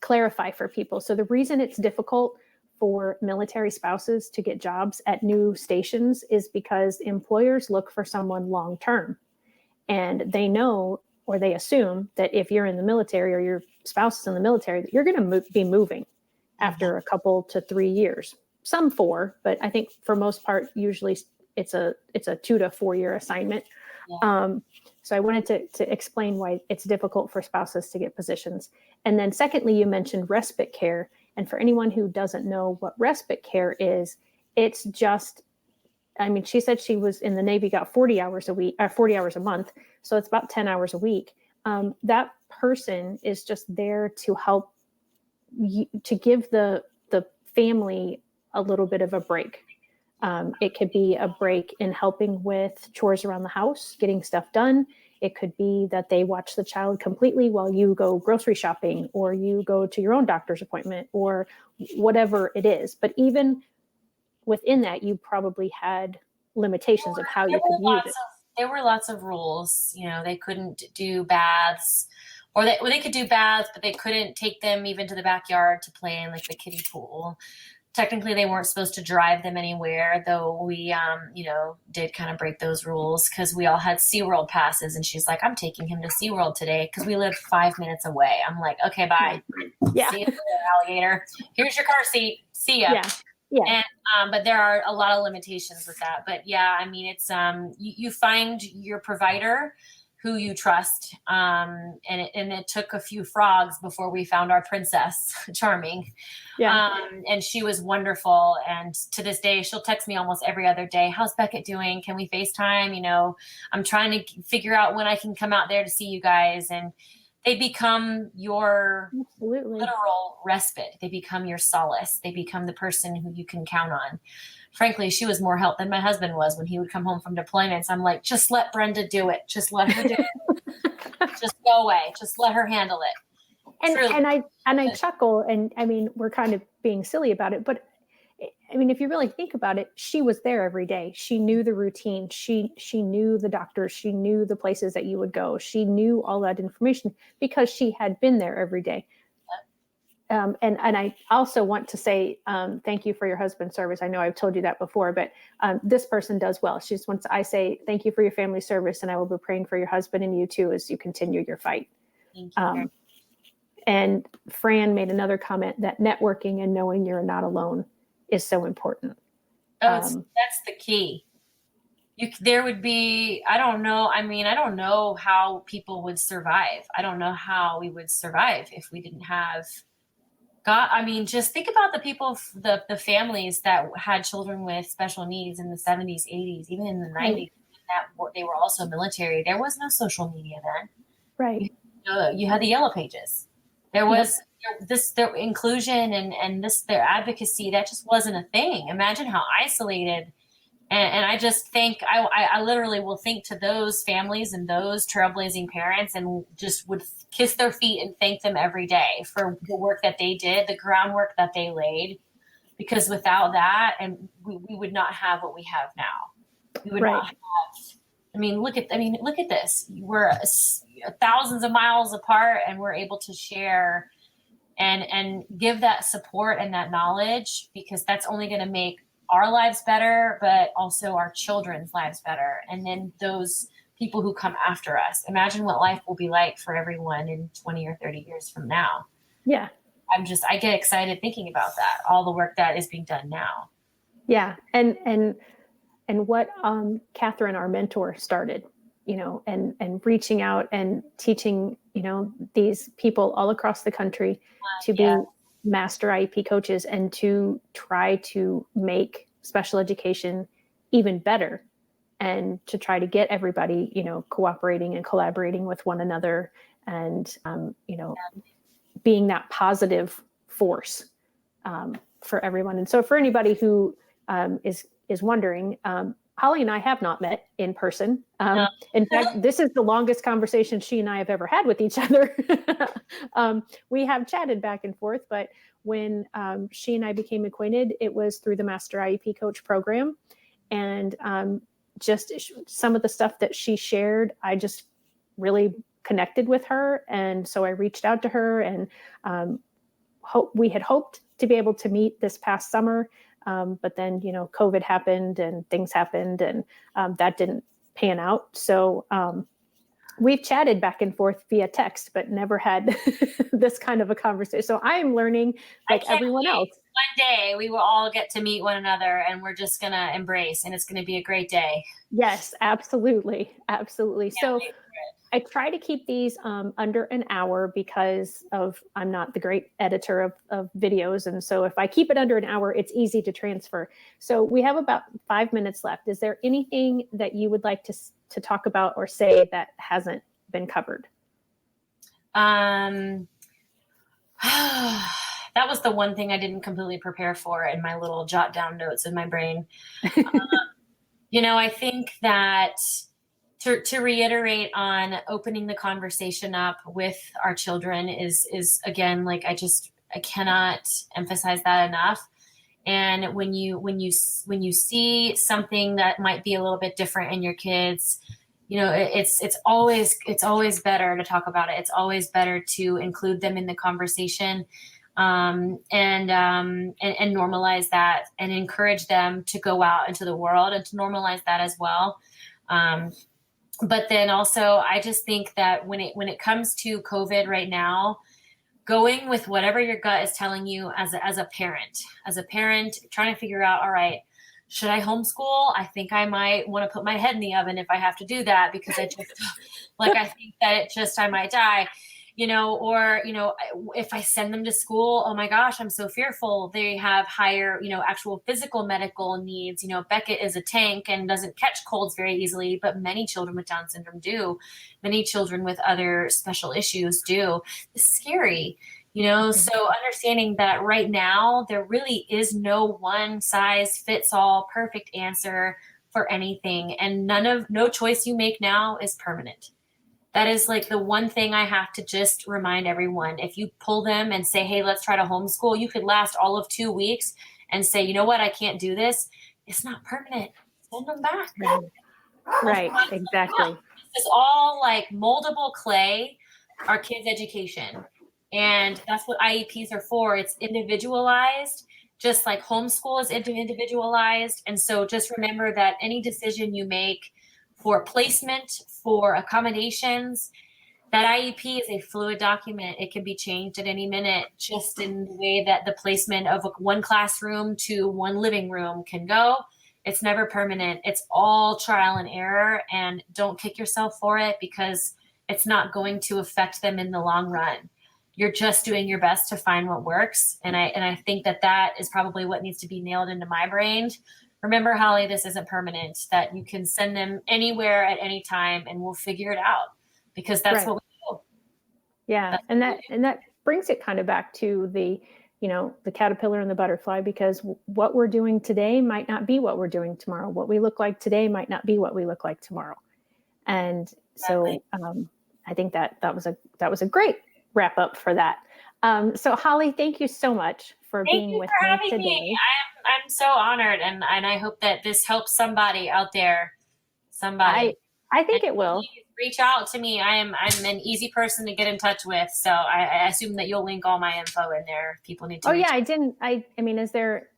clarify for people. So the reason it's difficult for military spouses to get jobs at new stations is because employers look for someone long-term, and they know, or they assume, that if you're in the military or your spouse is in the military, that you're going to be moving after a couple to 3 years, some 4, but I think for most part, usually it's a 2 to 4 year assignment. Yeah. So I wanted to explain why it's difficult for spouses to get positions. And then secondly, you mentioned respite care. And for anyone who doesn't know what respite care is, it's just, she said she was in the Navy, got 40 hours a month. So it's about 10 hours a week. That person is just there to help to give the family a little bit of a break. It could be a break in helping with chores around the house, getting stuff done. It could be that they watch the child completely while you go grocery shopping, or you go to your own doctor's appointment, or whatever it is. But even within that, you probably had limitations of how you could use it. There were lots of rules. They couldn't do baths, or they could do baths, but they couldn't take them even to the backyard to play in, like, the kiddie pool. Technically, they weren't supposed to drive them anywhere, though we, did kind of break those rules, because we all had SeaWorld passes. And she's like, I'm taking him to SeaWorld today, because we lived 5 minutes away. I'm like, okay, bye. Yeah. See you later, alligator. Here's your car seat. See ya. Yeah. Yeah. And, but there are a lot of limitations with that. But yeah, it's, you find your provider who you trust. And it took a few frogs before we found our Princess Charming. Yeah. And she was wonderful. And to this day, she'll text me almost every other day. How's Beckett doing? Can we FaceTime? I'm trying to figure out when I can come out there to see you guys. And they become your literal respite. They become your solace. They become the person who you can count on. Frankly, she was more help than my husband was when he would come home from deployments. I'm like, just let Brenda do it. Just let her do it. Just go away. Just let her handle it. And I chuckle, and I mean, we're kind of being silly about it, but I mean, if you really think about it, she was there every day. She knew the routine. She knew the doctors. She knew the places that you would go. She knew all that information because she had been there every day. And I also want to say thank you for your husband's service. I know I've told you that before, but this person does well. She just wants, I say thank you for your family service, and I will be praying for your husband and you too as you continue your fight. Thank you. And Fran made another comment that networking and knowing you're not alone is so important. That's the key. There would be, I don't know. I mean, I don't know how people would survive. I don't know how we would survive if we didn't have God. I mean, just think about the people, the families that had children with special needs in the 70s, 80s, even in the 90s, that they were also military. There was no social media then. Right. You had the Yellow Pages. There was their inclusion and their advocacy. That just wasn't a thing. Imagine how isolated. And I just think I literally will think to those families and those trailblazing parents and just would kiss their feet and thank them every day for the work that they did, the groundwork that they laid, because without that, and we would not have what we have now. We would not have. I mean, look at this. We're thousands of miles apart, and we're able to share and give that support and that knowledge, because that's only going to make our lives better, but also our children's lives better. And then those people who come after us, imagine what life will be like for everyone in 20 or 30 years from now. Yeah. I get excited thinking about that, all the work that is being done now. Yeah. And what Catherine, our mentor, started, and reaching out and teaching, these people all across the country to be master IEP coaches and to try to make special education even better, and to try to get everybody, cooperating and collaborating with one another, and, being that positive force for everyone. And so for anybody who is wondering, Holly and I have not met in person. In fact, this is the longest conversation she and I have ever had with each other. We have chatted back and forth, but when she and I became acquainted, it was through the Master IEP Coach program. And just some of the stuff that she shared, I just really connected with her. And so I reached out to her, and we had hoped to be able to meet this past summer. But then, COVID happened and things happened, and that didn't pan out. So we've chatted back and forth via text, but never had this kind of a conversation. So I am learning like everyone else. One day we will all get to meet one another, and we're just going to embrace, and it's going to be a great day. Yes, absolutely. Absolutely. So I try to keep these under an hour because I'm not the great editor of videos. And so if I keep it under an hour, it's easy to transfer. So we have about 5 minutes left. Is there anything that you would like to talk about or say that hasn't been covered? That was the one thing I didn't completely prepare for in my little jot down notes in my brain. I think that to reiterate on opening the conversation up with our children is again, like I cannot emphasize that enough. And when you see something that might be a little bit different in your kids, it's always better to talk about it. It's always better to include them in the conversation, and normalize that and encourage them to go out into the world and to normalize that as well. But then also, I just think that when it comes to COVID right now, going with whatever your gut is telling you as a parent, trying to figure out, all right, should I homeschool? I think I might want to put my head in the oven if I have to do that, because I just I think that I might die. Or if I send them to school, oh my gosh, I'm so fearful. They have higher, actual physical medical needs. Beckett is a tank and doesn't catch colds very easily, but many children with Down syndrome do. Many children with other special issues do. It's scary, so understanding that right now there really is no one size fits all perfect answer for anything. And no choice you make now is permanent. That is like the one thing I have to just remind everyone. If you pull them and say, hey, let's try to homeschool, you could last all of 2 weeks and say, you know what, I can't do this. It's not permanent. Send them back. Right, exactly. This is all like moldable clay, our kids' education. And that's what IEPs are for. It's individualized, just like homeschool is individualized. And so just remember that any decision you make for placement, for accommodations, that IEP is a fluid document. It can be changed at any minute, just in the way that the placement of one classroom to one living room can go. It's never permanent. It's all trial and error, and don't kick yourself for it because it's not going to affect them in the long run. You're just doing your best to find what works. And I think that is probably what needs to be nailed into my brain. Remember, Holly, this isn't permanent, that you can send them anywhere at any time and we'll figure it out, because that's what we do. Yeah. And that brings it kind of back to the caterpillar and the butterfly, because what we're doing today might not be what we're doing tomorrow. What we look like today might not be what we look like tomorrow. And so I think that was a great wrap up for that. So Holly, thank you so much for being with me today. I'm so honored, and I hope that this helps somebody out there. Somebody. I think it will. Reach out to me. I'm an easy person to get in touch with. So I assume that you'll link all my info in there. People need to. Oh yeah, I mean, is there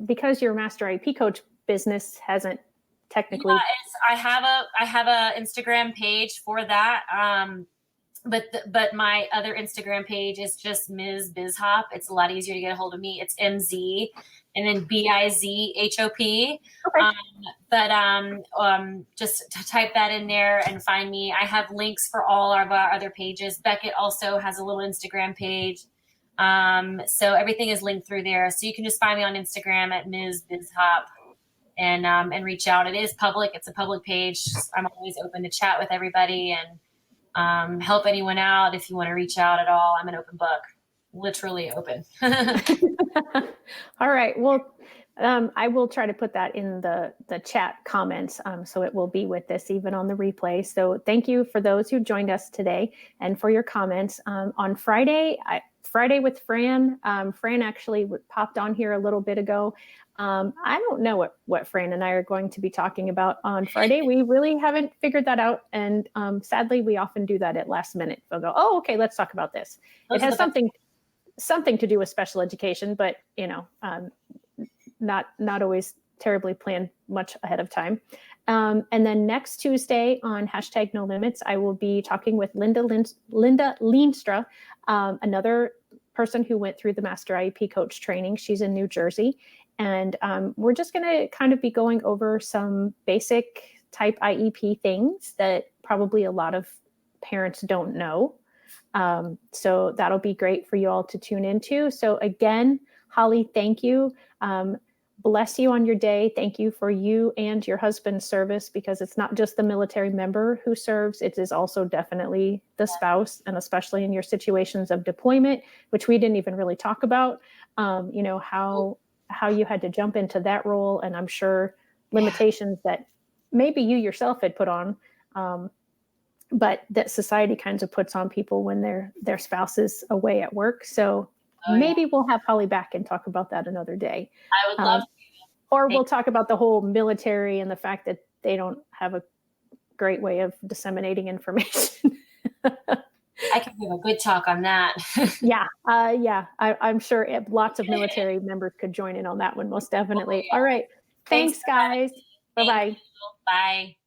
because your master IEP coach business hasn't technically? Yeah, I have a Instagram page for that. But my other Instagram page is just Ms. Bizhop. It's a lot easier to get a hold of me. It's MZ and then BIZHOP. Okay. Just to type that in there and find me. I have links for all of our other pages. Beckett also has a little Instagram page. So everything is linked through there. So you can just find me on Instagram at Ms. Bizhop and reach out. It is public. It's a public page. I'm always open to chat with everybody and help anyone out. If you want to reach out at all, I'm an open book, literally open. All right. Well, I will try to put that in the chat comments. So it will be with this even on the replay. So thank you for those who joined us today and for your comments. On Friday with Fran, Fran actually popped on here a little bit ago. I don't know what Fran and I are going to be talking about on Friday. We really haven't figured that out. And sadly, we often do that at last minute. We'll go, oh, okay, let's talk about this. It has something to do with special education, but not always terribly planned much ahead of time. And then next Tuesday on #NoLimits, I will be talking with Linda Leenstra, another person who went through the Master IEP Coach training. She's in New Jersey. And we're just going to kind of be going over some basic type IEP things that probably a lot of parents don't know. So that'll be great for you all to tune into. So again, Holly, thank you. Bless you on your day. Thank you for you and your husband's service, because it's not just the military member who serves, it is also definitely the spouse, and especially in your situations of deployment, which we didn't even really talk about, how you had to jump into that role. And I'm sure limitations that maybe you yourself had put on, but that society kinds of puts on people when their spouse is away at work. So maybe we'll have Holly back and talk about that another day. I would love to. Or we'll talk about the whole military and the fact that they don't have a great way of disseminating information. I can give a good talk on that. Yeah. I'm sure lots of military members could join in on that one, most definitely. All right. Thanks guys. Bye-bye. Bye.